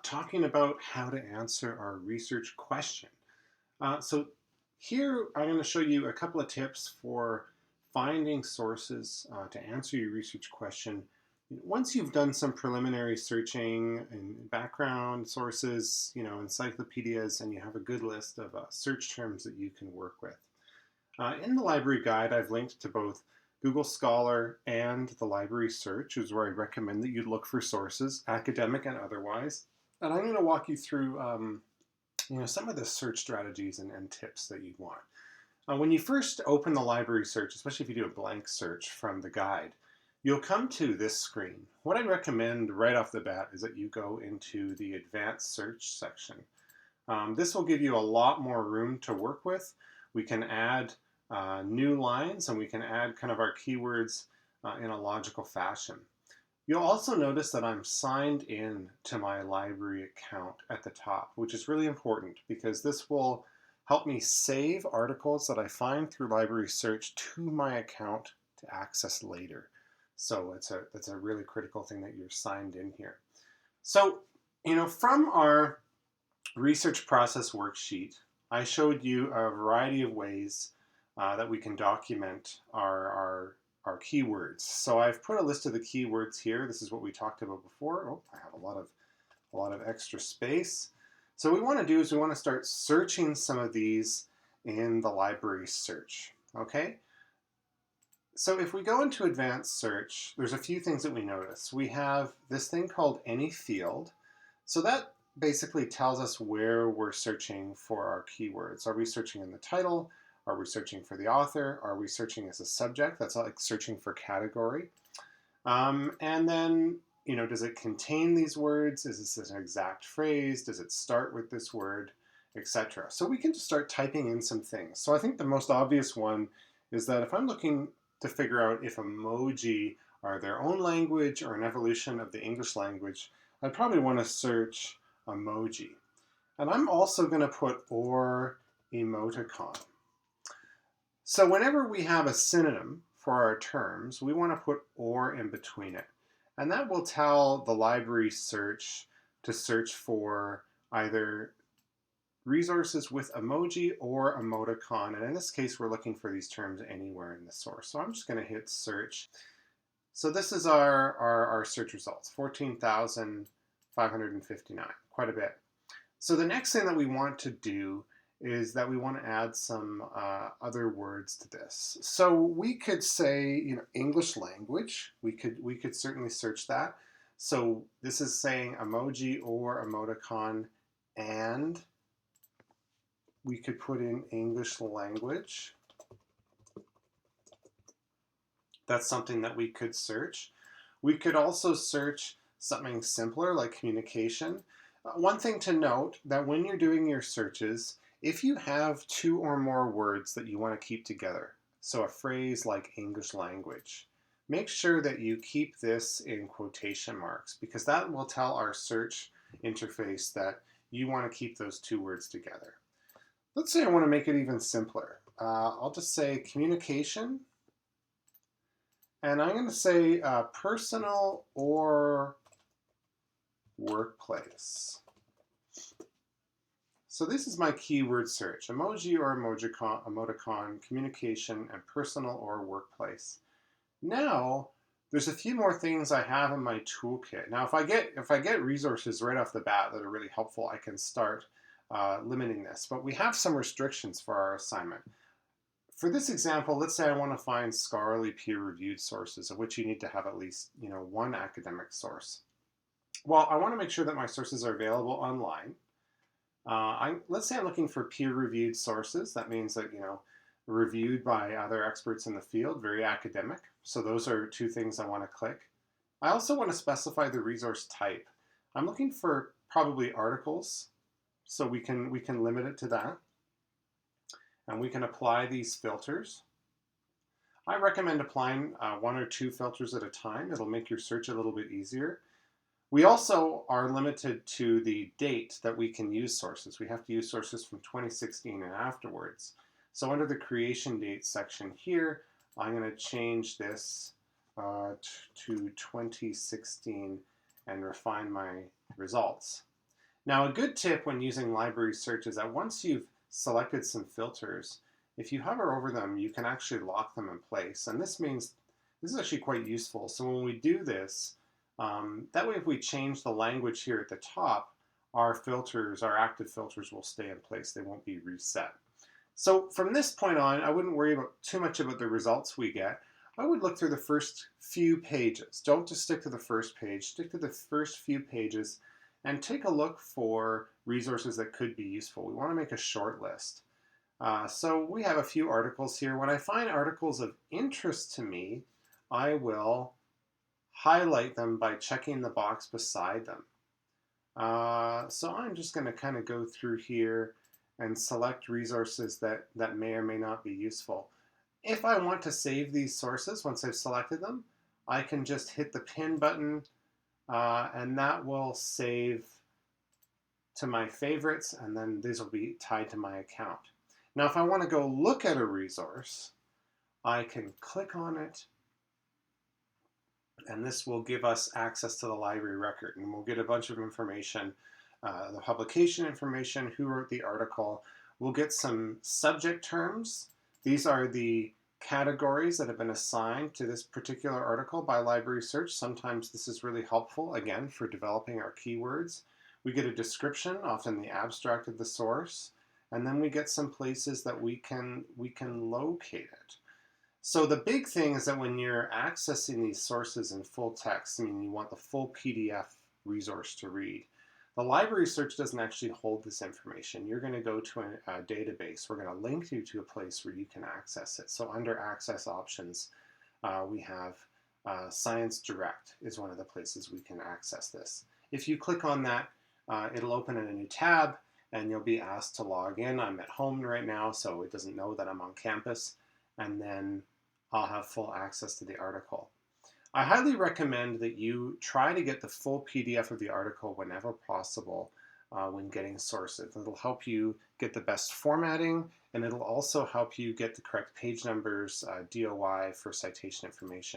talking about how to answer our research question. So here I'm going to show you a couple of tips for finding sources to answer your research question. Once you've done some preliminary searching and background sources, encyclopedias, and you have a good list of search terms that you can work with. In the library guide, I've linked to both Google Scholar and the library search, which is where I recommend that you look for sources, academic and otherwise. And I'm going to walk you through some of the search strategies and tips that you want. When you first open the library search, especially if you do a blank search from the guide, you'll come to this screen. What I recommend right off the bat is that you go into the advanced search section. This will give you a lot more room to work with. We can add new lines and we can add kind of our keywords in a logical fashion. You'll also notice that I'm signed in to my library account at the top, which is really important because this will help me save articles that I find through library search to my account to access later. So that's a really critical thing that you're signed in here. So, from our research process worksheet, I showed you a variety of ways that we can document our keywords. So I've put a list of the keywords here. This is what we talked about before. Oh, I have a lot of extra space. So what we want to do is we want to start searching some of these in the library search. Okay? So if we go into advanced search, there's a few things that we notice. We have this thing called any field. So that basically tells us where we're searching for our keywords. Are we searching in the title? Are we searching for the author? Are we searching as a subject? That's like searching for category. And then, does it contain these words? Is this an exact phrase? Does it start with this word, etc.? So we can just start typing in some things. So I think the most obvious one is that if I'm looking to figure out if emoji are their own language or an evolution of the English language, I'd probably want to search emoji. And I'm also going to put or emoticon. So whenever we have a synonym for our terms, we want to put or in between it. And that will tell the library search to search for either resources with emoji or emoticon. And in this case, we're looking for these terms anywhere in the source. So I'm just going to hit search. So this is our search results, 14,559, quite a bit. So the next thing that we want to do is that we want to add some other words to this. So we could say, English language. We could certainly search that. So this is saying emoji or emoticon, and we could put in English language. That's something that we could search. We could also search something simpler like communication. One thing to note that when you're doing your searches, if you have two or more words that you want to keep together, so a phrase like English language, make sure that you keep this in quotation marks because that will tell our search interface that you want to keep those two words together. Let's say I want to make it even simpler. I'll just say communication, and I'm going to say personal or workplace. So this is my keyword search, emoji or emoticon, communication, and personal or workplace. Now, there's a few more things I have in my toolkit. Now, if I get resources right off the bat that are really helpful, I can start limiting this. But we have some restrictions for our assignment. For this example, let's say I want to find scholarly peer-reviewed sources, of which you need to have at least one academic source. Well, I want to make sure that my sources are available online. Let's say I'm looking for peer-reviewed sources. That means that, reviewed by other experts in the field, very academic. So those are two things I want to click. I also want to specify the resource type. I'm looking for probably articles, so we can limit it to that. And we can apply these filters. I recommend applying one or two filters at a time. It'll make your search a little bit easier. We also are limited to the date that we can use sources. We have to use sources from 2016 and afterwards. So under the creation date section here, I'm going to change this to 2016 and refine my results. Now, a good tip when using library search is that once you've selected some filters, if you hover over them, you can actually lock them in place. And this means this is actually quite useful. So when we do this, that way if we change the language here at the top, our filters, our active filters will stay in place. They won't be reset. So from this point on, I wouldn't worry about too much about the results we get. I would look through the first few pages. Don't just stick to the first page. Stick to the first few pages and take a look for resources that could be useful. We want to make a short list. So we have a few articles here. When I find articles of interest to me, I will highlight them by checking the box beside them. So I'm just going to kind of go through here and select resources that may or may not be useful. If I want to save these sources once I've selected them, I can just hit the pin button and that will save to my favorites, and then these will be tied to my account. Now if I want to go look at a resource, I can click on it, and this will give us access to the library record, and we'll get a bunch of information, the publication information, who wrote the article. We'll get some subject terms. These are the categories that have been assigned to this particular article by library search. Sometimes this is really helpful, again, for developing our keywords. We get a description, often the abstract of the source, and then we get some places that we can locate it. So the big thing is that when you're accessing these sources in full text, I mean, you want the full PDF resource to read. The library search doesn't actually hold this information. You're going to go to a database. We're going to link you to a place where you can access it. So under access options, we have Science Direct is one of the places we can access this. If you click on that, it'll open in a new tab and you'll be asked to log in. I'm at home right now, so it doesn't know that I'm on campus. And then I'll have full access to the article. I highly recommend that you try to get the full PDF of the article whenever possible when getting sources. It'll help you get the best formatting, and it'll also help you get the correct page numbers, DOI for citation information.